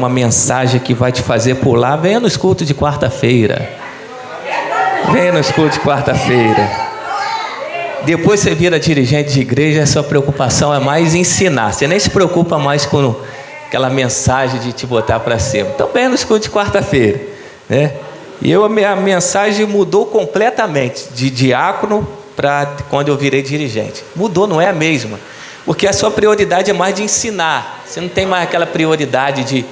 uma mensagem que vai te fazer pular, venha nos cultos de quarta-feira. Venha nos cultos de quarta-feira. Depois você vira dirigente de igreja, a sua preocupação é mais ensinar. Você nem se preocupa mais com aquela mensagem de te botar para cima. Então venha nos cultos de quarta-feira, né? E a minha mensagem mudou completamente, de diácono para quando eu virei dirigente. Mudou, não é a mesma. Porque a sua prioridade é mais de ensinar. Você não tem mais aquela prioridade de...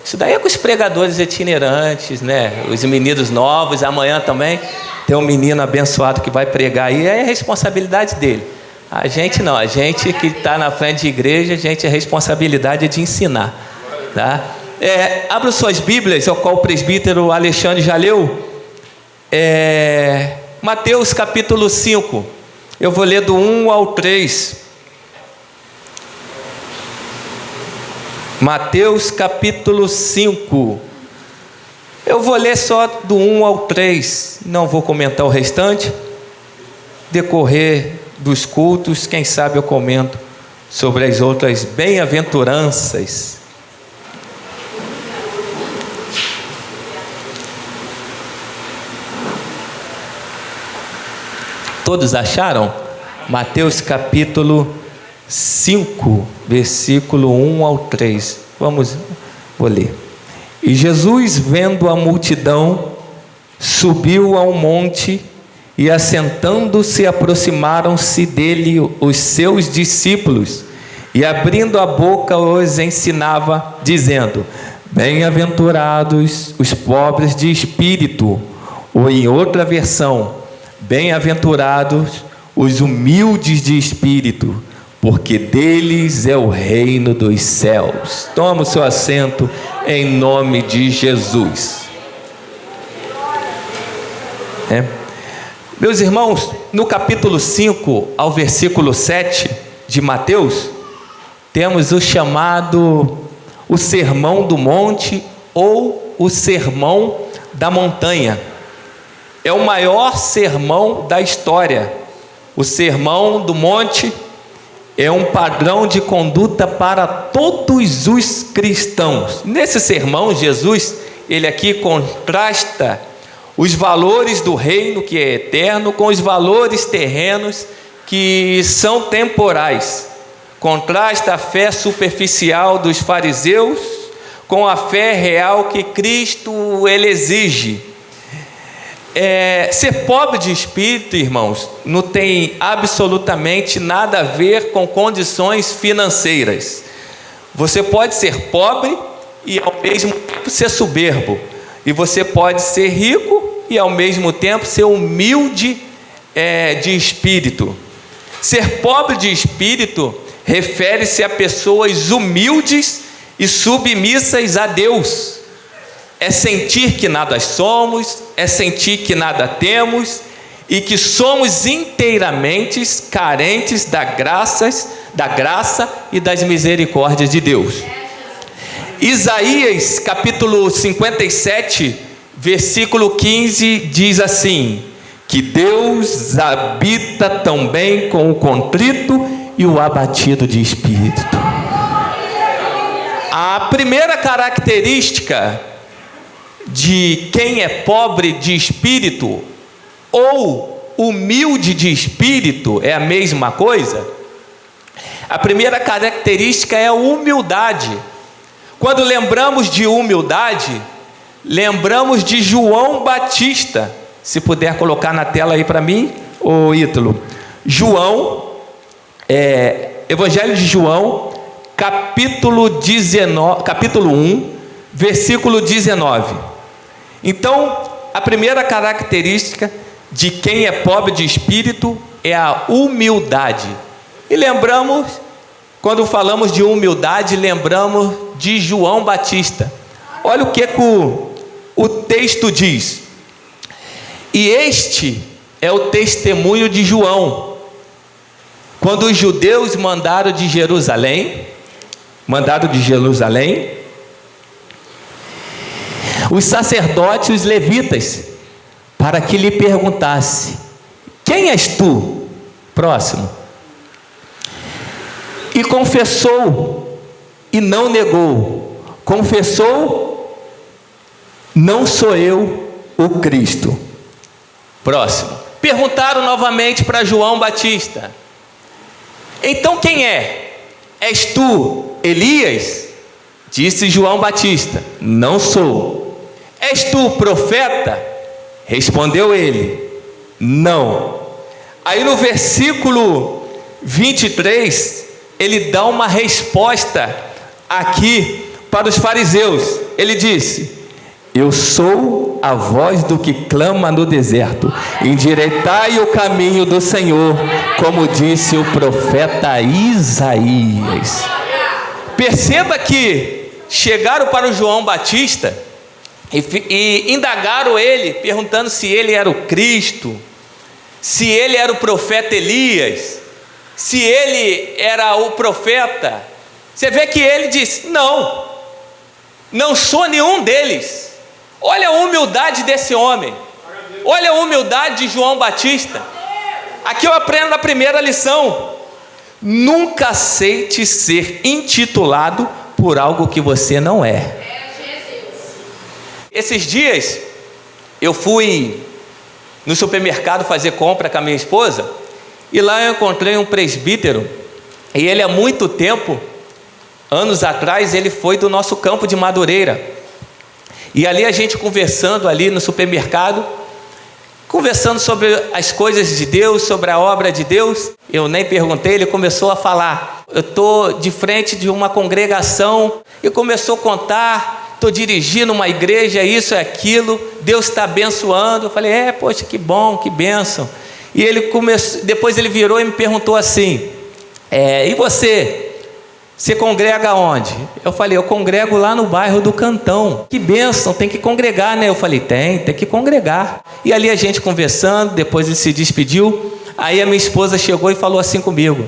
Isso daí é com os pregadores itinerantes, né? Os meninos novos, amanhã também tem um menino abençoado que vai pregar aí, é a responsabilidade dele. A gente não, a gente que está na frente de igreja, a responsabilidade é de ensinar, tá? Abra suas Bíblias, ao qual o presbítero Alexandre já leu. Mateus capítulo 5. Eu vou ler do 1 ao 3. Mateus capítulo 5. Eu vou ler só do 1 ao 3. Não vou comentar o restante. Decorrer dos cultos, quem sabe eu comento sobre as outras bem-aventuranças. Todos acharam? Mateus capítulo 5, versículo 1 ao 3. Vou ler. E Jesus, vendo a multidão, subiu ao monte e, assentando-se, aproximaram-se dele os seus discípulos, e abrindo a boca os ensinava, dizendo: Bem-aventurados os pobres de espírito, ou em outra versão, bem-aventurados os humildes de espírito, porque deles é o reino dos céus. Toma o seu assento em nome de Jesus. Meus irmãos, no capítulo 5 ao versículo 7 de Mateus, temos o chamado o Sermão do Monte ou o Sermão da Montanha. É o maior sermão da história. O Sermão do Monte é um padrão de conduta para todos os cristãos. Nesse sermão, Jesus, ele aqui contrasta os valores do reino, que é eterno, com os valores terrenos, que são temporais. Contrasta a fé superficial dos fariseus com a fé real que Cristo ele exige. Ser pobre de espírito, irmãos, não tem absolutamente nada a ver com condições financeiras. Você pode ser pobre e ao mesmo tempo ser soberbo, e você pode ser rico e ao mesmo tempo ser humilde de espírito. Ser pobre de espírito refere-se a pessoas humildes e submissas a Deus. É sentir que nada somos, é sentir que nada temos e que somos inteiramente carentes da graça e das misericórdias de Deus. Isaías capítulo 57, versículo 15 diz assim: que Deus habita também com o contrito e o abatido de espírito. A primeira característica de quem é pobre de espírito ou humilde de espírito é a mesma coisa. A primeira característica é a humildade. Quando lembramos de humildade, lembramos de João Batista. Se puder colocar na tela aí para mim, ô Ítalo. Evangelho de João, capítulo 1, versículo 19. Então, a primeira característica de quem é pobre de espírito é a humildade. E lembramos, quando falamos de humildade, lembramos de João Batista. Olha o que o texto diz. E este é o testemunho de João, quando os judeus mandaram de Jerusalém, os sacerdotes e os levitas, para que lhe perguntasse: quem és tu? Próximo. E confessou e não negou, confessou: não sou eu o Cristo. Próximo. Perguntaram novamente para João Batista: então quem é? És tu Elias? Disse João Batista: não sou. És tu profeta? Respondeu ele: não. Aí no versículo 23, ele dá uma resposta aqui para os fariseus. Ele disse: eu sou a voz do que clama no deserto, endireitai o caminho do Senhor, como disse o profeta Isaías. Perceba que chegaram para o João Batista e indagaram ele, perguntando se ele era o Cristo, se ele era o profeta Elias, se ele era o profeta. Você vê que ele disse: não sou nenhum deles. Olha a humildade desse homem, olha a humildade de João Batista. Aqui eu aprendo a primeira lição: nunca aceite ser intitulado por algo que você não é. Esses dias eu fui no supermercado fazer compra com a minha esposa, e lá eu encontrei um presbítero, e ele há muito tempo, anos atrás, ele foi do nosso campo de Madureira. E ali a gente conversando ali no supermercado, conversando sobre as coisas de Deus, sobre a obra de Deus, eu nem perguntei, ele começou a falar: eu estou de frente de uma congregação, e começou a contar: estou dirigindo uma igreja, isso e aquilo, Deus está abençoando. Eu falei: poxa, que bom, que bênção. E ele começou, depois ele virou e me perguntou assim: e você congrega onde? Eu falei: eu congrego lá no bairro do Cantão. Que bênção, tem que congregar, né? Eu falei: tem que congregar. E ali a gente conversando, depois ele se despediu. Aí a minha esposa chegou e falou assim comigo: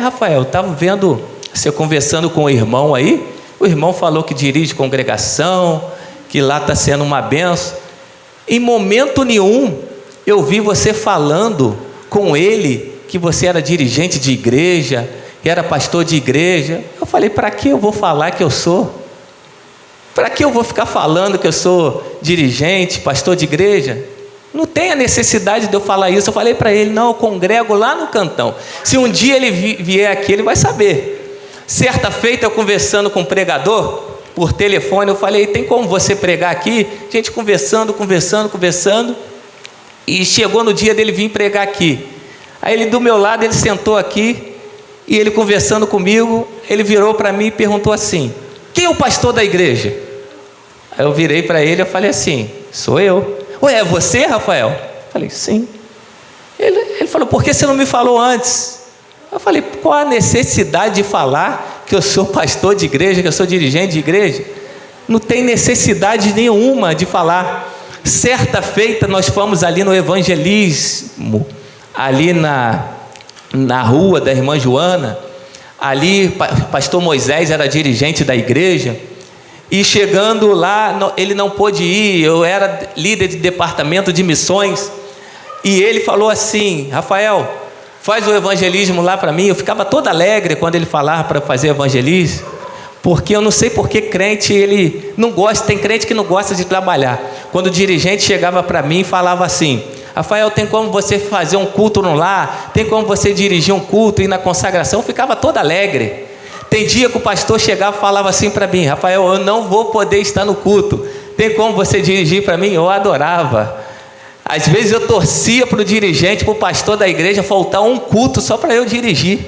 Rafael, estava vendo você conversando com o irmão aí, o irmão falou que dirige congregação, que lá está sendo uma bênção. Em momento nenhum eu vi você falando com ele que você era dirigente de igreja, que era pastor de igreja. Eu falei: para que eu vou falar que eu sou? Para que eu vou ficar falando que eu sou dirigente, pastor de igreja? Não tem a necessidade de eu falar isso. Eu falei para ele: não, eu congrego lá no Cantão. Se um dia ele vier aqui, ele vai saber. Certa feita, eu conversando com um pregador por telefone, eu falei: tem como você pregar aqui? A gente conversando, e chegou no dia dele vir pregar aqui. Aí ele do meu lado, ele sentou aqui, e ele conversando comigo, ele virou para mim e perguntou assim: quem é o pastor da igreja? Aí eu virei para ele e falei assim: sou eu. Ué, é você, Rafael? Eu falei: sim. Ele falou: por que você não me falou antes? Eu falei: qual a necessidade de falar que eu sou pastor de igreja, que eu sou dirigente de igreja? Não tem necessidade nenhuma de falar. Certa feita nós fomos ali no evangelismo, ali na rua da irmã Joana. Ali pastor Moisés era dirigente da igreja, e chegando lá, ele não pôde ir. Eu era líder de departamento de missões, e ele falou assim: Rafael, faz o evangelismo lá para mim. Eu ficava todo alegre quando ele falava para fazer evangelismo, porque eu não sei porque crente ele não gosta. Tem crente que não gosta de trabalhar. Quando o dirigente chegava para mim e falava assim: Rafael, tem como você fazer um culto no lar? Tem como você dirigir um culto e ir na consagração? Eu ficava todo alegre. Tem dia que o pastor chegava e falava assim para mim: Rafael, eu não vou poder estar no culto, tem como você dirigir para mim? Eu adorava. Às vezes eu torcia para o dirigente, para o pastor da igreja faltar um culto só para eu dirigir.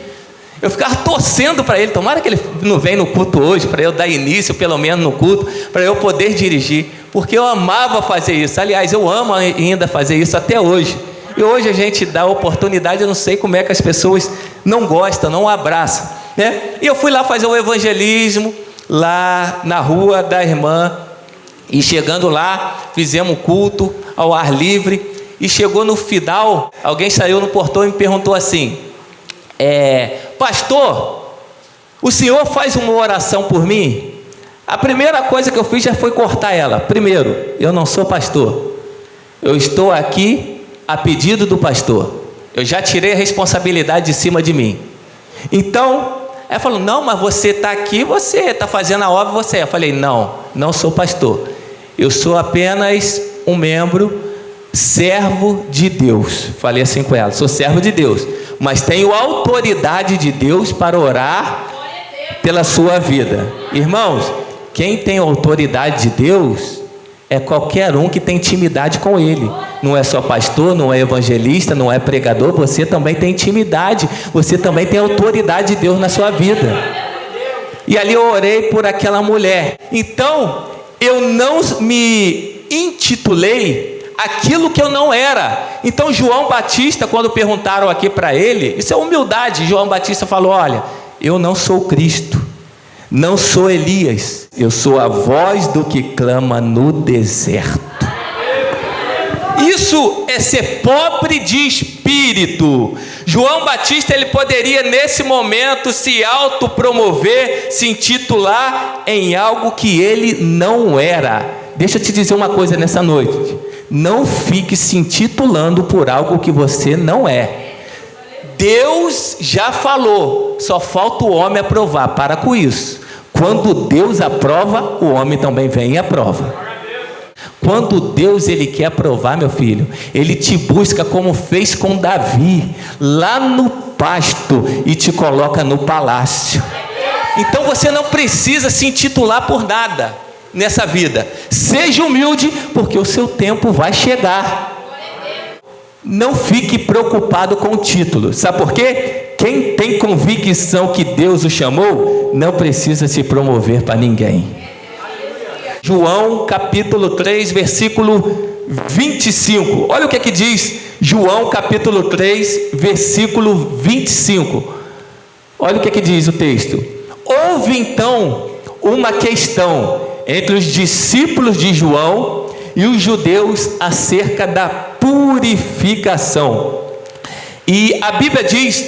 Eu ficava torcendo para ele: tomara que ele não venha no culto hoje, para eu dar início pelo menos no culto, para eu poder dirigir, porque eu amava fazer isso. Aliás, eu amo ainda fazer isso até hoje. E hoje a gente dá oportunidade, eu não sei como é que as pessoas não gostam, não abraçam, né? E eu fui lá fazer o evangelismo, lá na rua da irmã, e chegando lá, fizemos um culto ao ar livre, e chegou no final, alguém saiu no portão e me perguntou assim: pastor, o senhor faz uma oração por mim? A primeira coisa que eu fiz já foi cortar ela. Primeiro, eu não sou pastor, eu estou aqui a pedido do pastor. Eu já tirei a responsabilidade de cima de mim. Então, Aí falou, não, mas você está aqui, você está fazendo a obra, você é. Eu falei, não sou pastor. Eu sou apenas um membro, servo de Deus. Falei assim com ela, sou servo de Deus, mas tenho autoridade de Deus para orar pela sua vida. Irmãos, quem tem autoridade de Deus é qualquer um que tem intimidade com Ele. Não é só pastor, não é evangelista, não é pregador. Você também tem intimidade, você também tem autoridade de Deus na sua vida. E ali eu orei por aquela mulher. Então eu não me intitulei aquilo que eu não era. Então João Batista, quando perguntaram aqui para ele, isso é humildade. João Batista falou, olha, eu não sou Cristo, não sou Elias, eu sou a voz do que clama no deserto. Isso é ser pobre de espírito. João Batista, ele poderia nesse momento se autopromover, se intitular em algo que ele não era. Deixa eu te dizer uma coisa nessa noite, não fique se intitulando por algo que você não é. Deus já falou, só falta o homem aprovar. Para com isso. Quando Deus aprova, o homem também vem e aprova. Quando Deus ele quer aprovar, meu filho, ele te busca como fez com Davi, lá no pasto, e te coloca no palácio. Então você não precisa se intitular por nada nessa vida. Seja humilde, porque o seu tempo vai chegar. Não fique preocupado com o título. Sabe por quê? Quem tem convicção que Deus o chamou, não precisa se promover para ninguém. João capítulo 3, versículo 25. Olha o que é que diz João capítulo 3, versículo 25. Olha o que é que diz o texto. Houve então uma questão entre os discípulos de João e os judeus acerca da purificação. E a Bíblia diz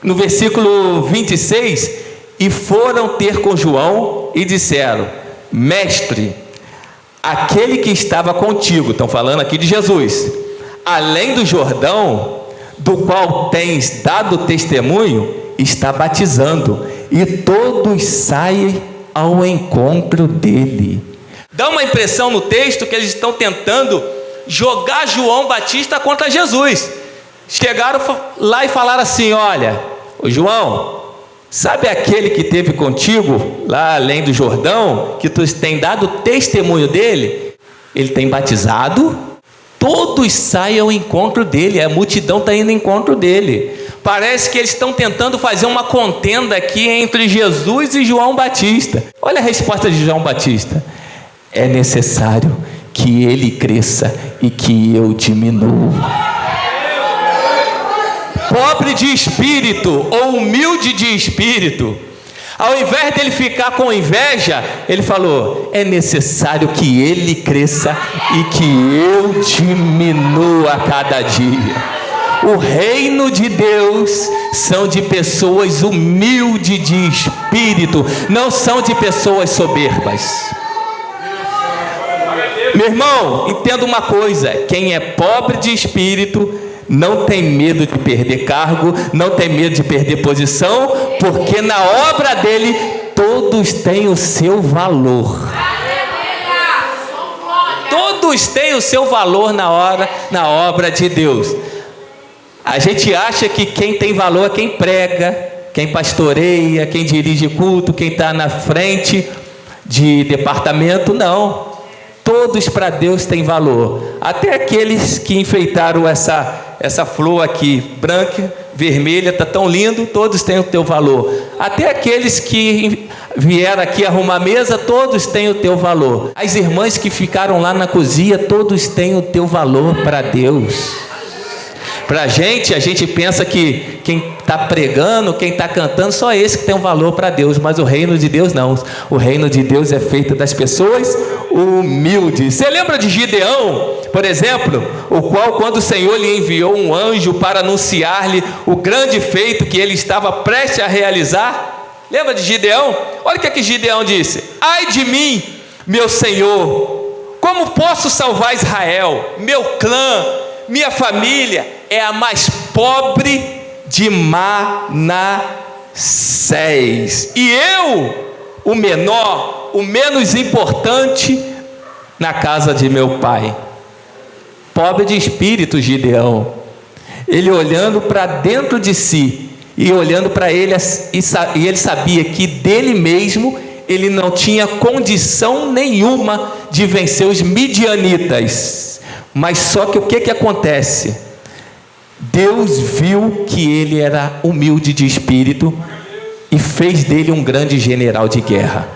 no versículo 26, e foram ter com João e disseram, mestre, aquele que estava contigo, estão falando aqui de Jesus, além do Jordão, do qual tens dado testemunho, está batizando, e todos saem ao encontro dele. Dá uma impressão no texto que eles estão tentando jogar João Batista contra Jesus. Chegaram lá e falaram assim, olha, ô João, sabe aquele que esteve contigo lá além do Jordão, que tu tem dado testemunho dele? Ele tem batizado, todos saem ao encontro dele, a multidão está indo ao encontro dele. Parece que eles estão tentando fazer uma contenda aqui entre Jesus e João Batista. Olha a resposta de João Batista, é necessário que ele cresça e que eu diminua. Pobre de espírito ou humilde de espírito, ao invés dele ficar com inveja, ele falou, é necessário que ele cresça e que eu diminua a cada dia. O reino de Deus são de pessoas humildes de espírito, não são de pessoas soberbas. Meu irmão, entenda uma coisa, quem é pobre de espírito não tem medo de perder cargo, não tem medo de perder posição, porque na obra dele todos têm o seu valor. Todos têm o seu valor na obra de Deus. A gente acha que quem tem valor é quem prega, quem pastoreia, quem dirige culto, quem está na frente de departamento. Não, todos para Deus têm valor. Até aqueles que enfeitaram essa flor aqui, branca, vermelha, está tão lindo, todos têm o teu valor. Até aqueles que vieram aqui arrumar a mesa, todos têm o teu valor. As irmãs que ficaram lá na cozinha, todos têm o teu valor para Deus. Para a gente pensa que quem está pregando, quem está cantando, só esse que tem um valor para Deus, mas o reino de Deus não. O reino de Deus é feito das pessoas humildes. Você lembra de Gideão, por exemplo, o qual quando o Senhor lhe enviou um anjo para anunciar-lhe o grande feito que ele estava prestes a realizar? Lembra de Gideão? Olha o que Gideão disse, ai de mim, meu Senhor, como posso salvar Israel? Meu clã, minha família é a mais pobre de Manassés. Moisés, e eu, o menor, o menos importante na casa de meu pai. Pobre de espírito, Gideão. Ele olhando para dentro de si e olhando para ele, e ele sabia que dele mesmo ele não tinha condição nenhuma de vencer os midianitas. Mas só que o que acontece? Deus viu que ele era humilde de espírito e fez dele um grande general de guerra.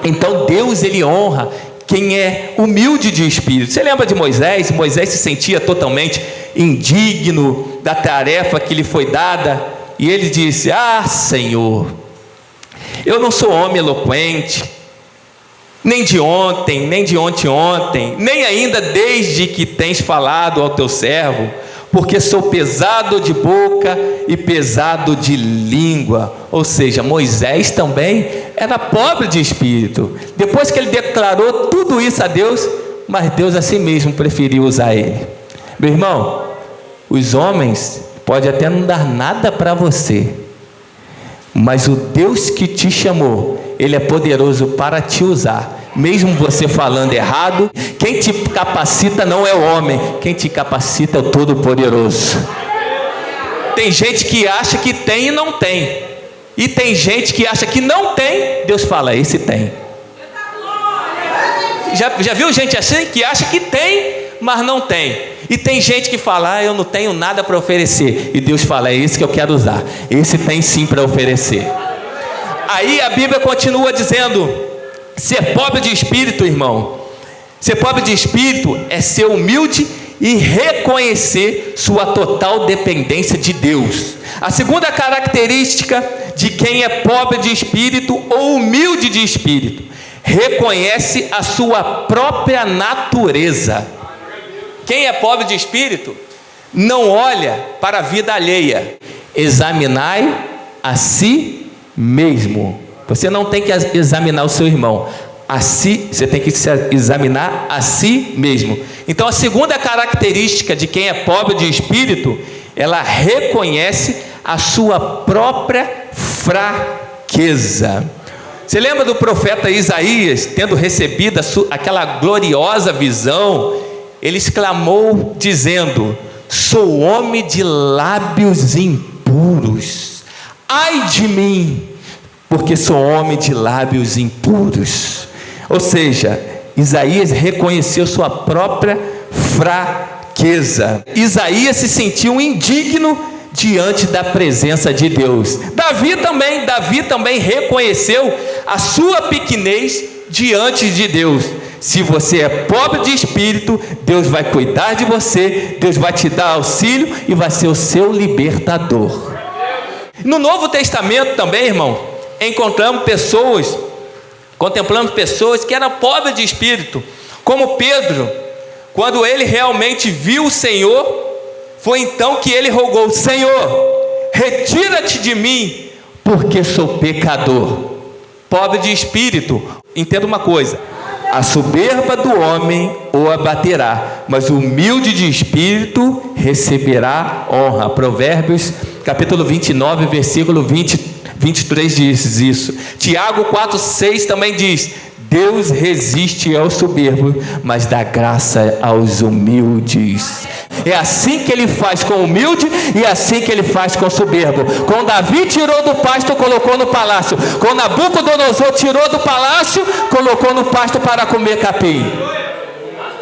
Então Deus, ele honra quem é humilde de espírito. Você lembra de Moisés? Moisés se sentia totalmente indigno da tarefa que lhe foi dada, e ele disse: ah, Senhor, eu não sou homem eloquente, nem de ontem, nem de ontem, nem ainda desde que tens falado ao teu servo, porque sou pesado de boca e pesado de língua. Ou seja, Moisés também era pobre de espírito. Depois que ele declarou tudo isso a Deus, mas Deus assim mesmo preferiu usar ele. Meu irmão, os homens podem até não dar nada para você, mas o Deus que te chamou, ele é poderoso para te usar. Mesmo você falando errado, quem te capacita não é o homem, quem te capacita é o Todo-Poderoso. Tem gente que acha que tem e não tem, e tem gente que acha que não tem. Deus fala: esse tem. Já viu gente assim que acha que tem, mas não tem? E tem gente que fala: ah, eu não tenho nada para oferecer, e Deus fala: é esse que eu quero usar, esse tem sim para oferecer. Aí a Bíblia continua dizendo: ser pobre de espírito, irmão, ser pobre de espírito é ser humilde e reconhecer sua total dependência de Deus. A segunda característica de quem é pobre de espírito ou humilde de espírito: reconhece a sua própria natureza. Quem é pobre de espírito não olha para a vida alheia. Examinai a si mesmo. Você não tem que examinar o seu irmão. Você tem que se examinar a si mesmo. Então a segunda característica de quem é pobre de espírito, ela reconhece a sua própria fraqueza. Você lembra do profeta Isaías, tendo recebido aquela gloriosa visão? Ele exclamou dizendo: sou homem de lábios impuros, ai de mim, porque sou homem de lábios impuros. Ou seja, Isaías reconheceu sua própria fraqueza. Isaías se sentiu indigno diante da presença de Deus. Davi também reconheceu a sua pequenez diante de Deus. Se você é pobre de espírito, Deus vai cuidar de você, Deus vai te dar auxílio e vai ser o seu libertador. No Novo Testamento também, irmão, contemplamos pessoas que eram pobres de espírito, como Pedro. Quando ele realmente viu o Senhor, foi então que ele rogou: Senhor, retira-te de mim, porque sou pecador. Pobre de espírito. Entenda uma coisa: a soberba do homem o abaterá, mas o humilde de espírito receberá honra. Provérbios capítulo 29, versículo 23 diz isso. Tiago 4,6 também diz: Deus resiste aos soberbos, mas dá graça aos humildes. É assim que ele faz com o humilde e é assim que ele faz com o soberbo. Quando Davi tirou do pasto, colocou no palácio. Quando Nabucodonosor tirou do palácio, colocou no pasto para comer capim.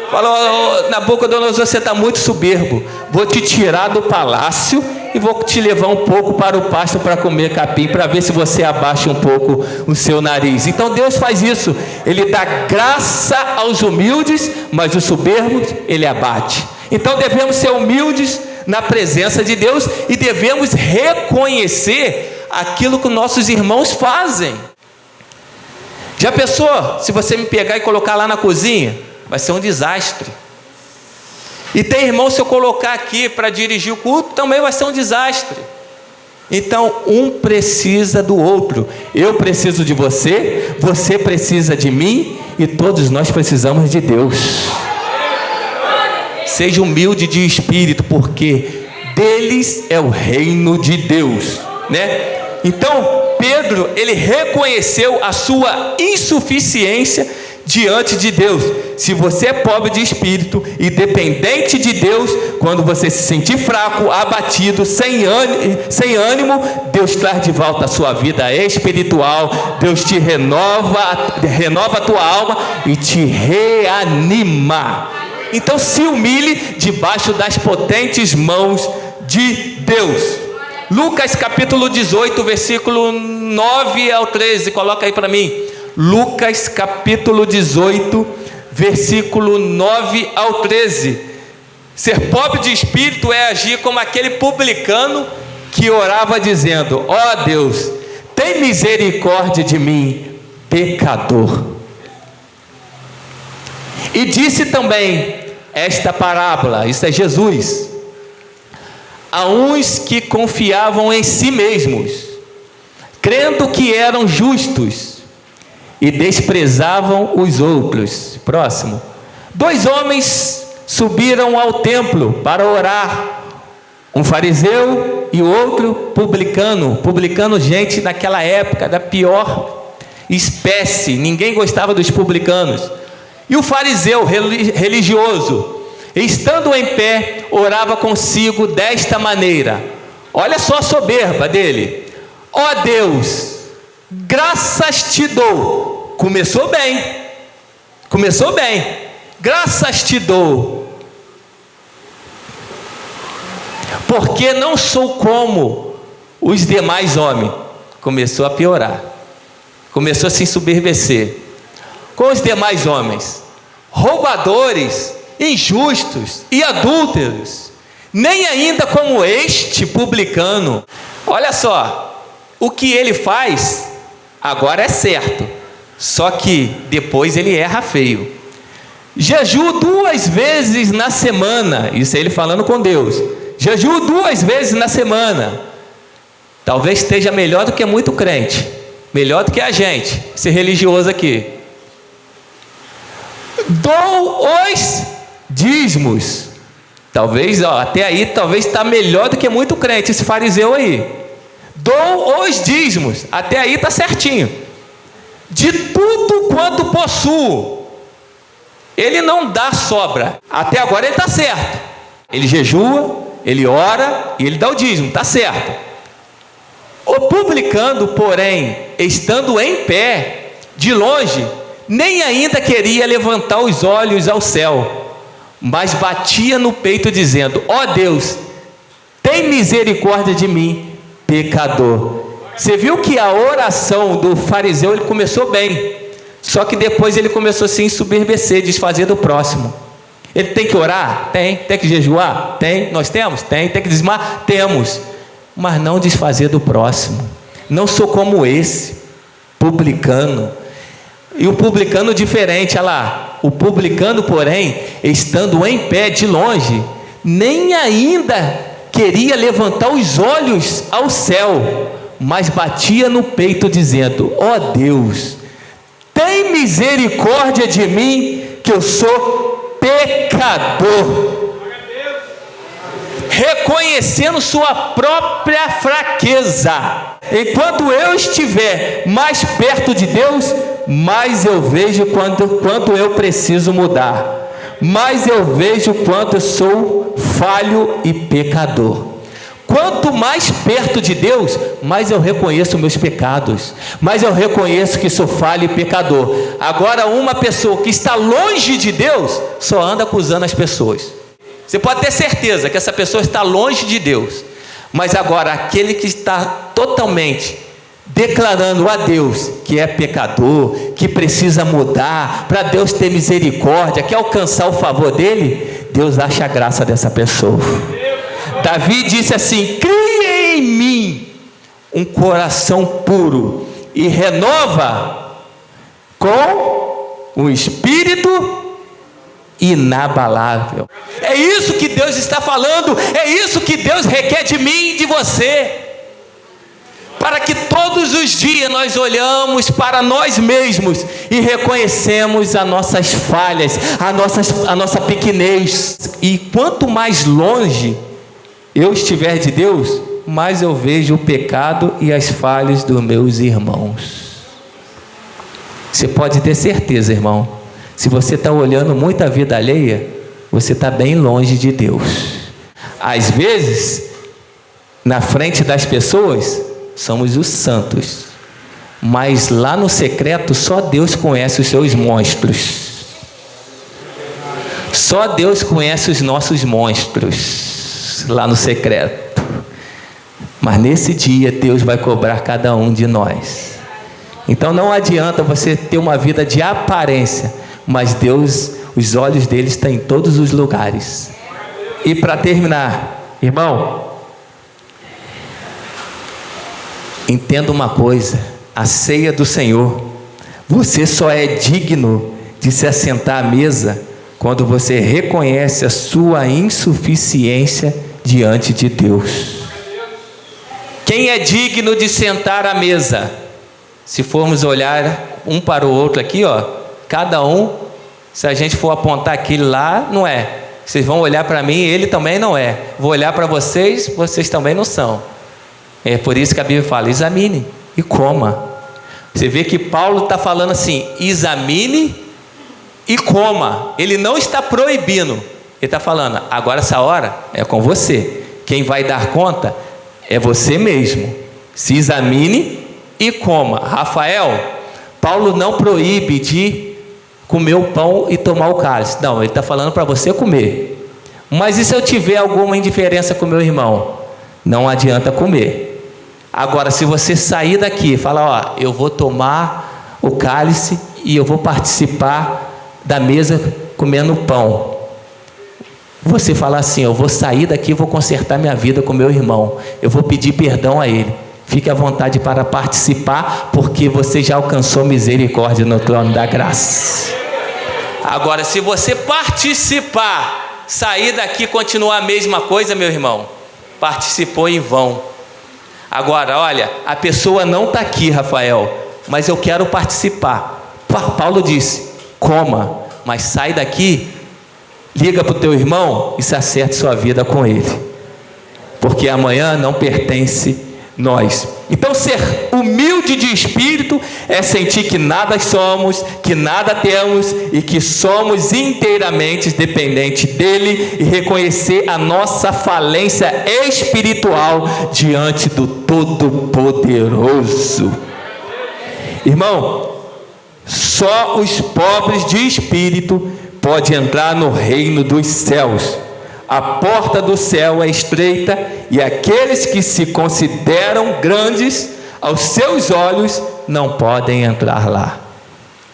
Falou: Nabucodonosor, você está muito soberbo, vou te tirar do palácio e vou te levar um pouco para o pasto para comer capim, para ver se você abaixa um pouco o seu nariz. Então Deus faz isso, ele dá graça aos humildes, mas os soberbos ele abate. Então devemos ser humildes na presença de Deus e devemos reconhecer aquilo que nossos irmãos fazem. Já pensou, se você me pegar e colocar lá na cozinha? Vai ser um desastre. E tem irmão, se eu colocar aqui para dirigir o culto, também vai ser um desastre. Então um precisa do outro. Eu preciso de você, você precisa de mim, e todos nós precisamos de Deus. Seja humilde de espírito, porque deles é o reino de Deus, né? Então, Pedro, ele reconheceu a sua insuficiência diante de Deus. Se você é pobre de espírito e dependente de Deus, quando você se sentir fraco, abatido, sem ânimo, Deus traz de volta a sua vida espiritual. Deus te renova a tua alma e te reanima. Então se humilhe debaixo das potentes mãos de Deus. Lucas capítulo 18, versículo 9 ao 13, coloca aí para mim. Lucas capítulo 18, versículo 9 ao 13. Ser pobre de espírito é agir como aquele publicano que orava dizendo: ó Deus, tem misericórdia de mim, pecador. E disse também esta parábola, isso é Jesus, a uns que confiavam em si mesmos, crendo que eram justos, e desprezavam os outros. Próximo. 2 homens subiram ao templo para orar, um fariseu e o outro publicano. Publicano, gente, naquela época da pior espécie, ninguém gostava dos publicanos. E o fariseu religioso, estando em pé, orava consigo desta maneira. Olha só a soberba dele: ó Deus, graças te dou. Começou bem, graças te dou, porque não sou como os demais homens. Começou a piorar, começou a se ensoberbecer com os demais homens, roubadores, injustos e adúlteros, nem ainda como este publicano. Olha só, o que ele faz agora é certo, só que depois ele erra feio. Jejuo 2 vezes na semana, isso é ele falando com Deus. Jejuo 2 vezes na semana. Talvez esteja melhor do que muito crente, melhor do que a gente, esse religioso aqui. Dou os dízimos. Talvez, até aí, talvez está melhor do que muito crente, esse fariseu aí. Dou os dízimos, até aí está certinho. De tudo quanto possuo. Ele não dá sobra. Até agora ele está certo. Ele jejua, ele ora e ele dá o dízimo, está certo. O publicano, porém, estando em pé, de longe, nem ainda queria levantar os olhos ao céu, mas batia no peito dizendo: ó Deus, tem misericórdia de mim, pecador. Você viu que a oração do fariseu, ele começou bem, só que depois ele começou a se ensoberbecer, desfazer do próximo. Ele tem que orar? Tem que jejuar? Tem. Nós temos? Tem que dizimar? Temos, mas não desfazer do próximo. Não sou como esse publicano. E o publicano diferente, olha lá, o publicano, porém, estando em pé de longe, nem ainda queria levantar os olhos ao céu, mas batia no peito dizendo: ó Deus, tem misericórdia de mim, que eu sou pecador. Reconhecendo sua própria fraqueza. Enquanto eu estiver mais perto de Deus, mais eu vejo quanto eu preciso mudar, mais eu vejo quanto eu sou falho e pecador. Quanto mais perto de Deus, mais eu reconheço meus pecados, mais eu reconheço que sou falho e pecador. Agora, uma pessoa que está longe de Deus só anda acusando as pessoas. Você pode ter certeza que essa pessoa está longe de Deus, mas agora aquele que está totalmente declarando a Deus que é pecador, que precisa mudar, para Deus ter misericórdia, quer alcançar o favor dele, Deus acha a graça dessa pessoa. Davi disse assim: cria em mim um coração puro e renova com um espírito inabalável. É isso que Deus está falando, é isso que Deus requer de mim e de você, para que todos os dias nós olhamos para nós mesmos e reconhecemos as nossas falhas, a nossa pequenez. E quanto mais longe eu estiver de Deus, mais eu vejo o pecado e as falhas dos meus irmãos. Você pode ter certeza, irmão, se você está olhando muito a vida alheia, você está bem longe de Deus. Às vezes, na frente das pessoas, somos os santos, mas lá no secreto, só Deus conhece os seus monstros. Só Deus conhece os nossos monstros, lá no secreto. Mas nesse dia, Deus vai cobrar cada um de nós. Então não adianta você ter uma vida de aparência, mas Deus, os olhos dele estão em todos os lugares. E para terminar, irmão, entenda uma coisa: a ceia do Senhor, você só é digno de se assentar à mesa quando você reconhece a sua insuficiência diante de Deus. Quem é digno de sentar à mesa? Se formos olhar um para o outro aqui, ó, cada um, se a gente for apontar aquele lá, não é. Vocês vão olhar para mim, ele também não é. Vou olhar para vocês, vocês também não são. É por isso que a Bíblia fala: examine e coma. Você vê que Paulo está falando assim: examine e coma. Ele não está proibindo, ele está falando: agora essa hora é com você. Quem vai dar conta é você mesmo. Se examine e coma. Rafael, Paulo não proíbe de comer o pão e tomar o cálice. Não, ele está falando para você comer. Mas e se eu tiver alguma indiferença com meu irmão? Não adianta comer. Agora, se você sair daqui e falar: ó, eu vou tomar o cálice e eu vou participar da mesa comendo pão. Você falar assim: eu vou sair daqui e vou consertar minha vida com meu irmão. Eu vou pedir perdão a ele. Fique à vontade para participar, porque você já alcançou misericórdia no trono da graça. Agora, se você participar, sair daqui e continuar a mesma coisa, meu irmão, participou em vão. Agora, olha, a pessoa não está aqui, Rafael, mas eu quero participar. Paulo disse: coma, mas sai daqui, liga para o teu irmão e se acerte sua vida com ele, porque amanhã não pertence nós. Então, ser humilde de espírito é sentir que nada somos, que nada temos e que somos inteiramente dependentes dele, e reconhecer a nossa falência espiritual diante do Todo-Poderoso. Irmão, só os pobres de espírito podem entrar no reino dos céus. A porta do céu é estreita e aqueles que se consideram grandes aos seus olhos não podem entrar lá.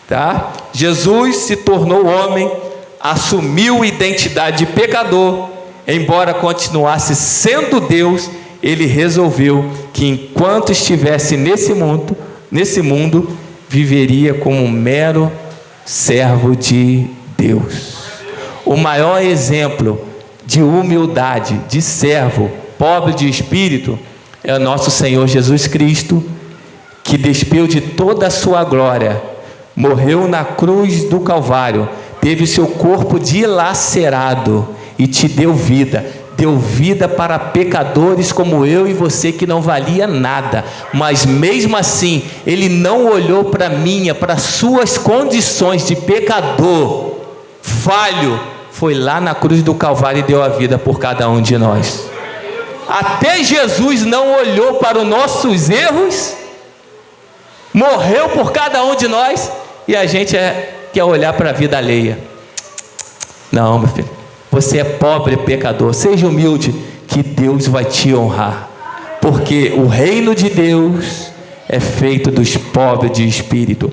Tá? Jesus se tornou homem, assumiu identidade de pecador. Embora continuasse sendo Deus, ele resolveu que enquanto estivesse nesse mundo, viveria como um mero servo de Deus. O maior exemplo de humildade, de servo, pobre de espírito, é o nosso Senhor Jesus Cristo, que despiu de toda a sua glória, morreu na cruz do Calvário, teve o seu corpo dilacerado e te deu vida para pecadores como eu e você, que não valia nada. Mas mesmo assim, ele não olhou para suas condições de pecador falho, foi lá na cruz do Calvário e deu a vida por cada um de nós. Até Jesus não olhou para os nossos erros, morreu por cada um de nós, e a gente quer olhar para a vida alheia. Não, meu filho, você é pobre pecador, seja humilde, que Deus vai te honrar, porque o reino de Deus é feito dos pobres de espírito.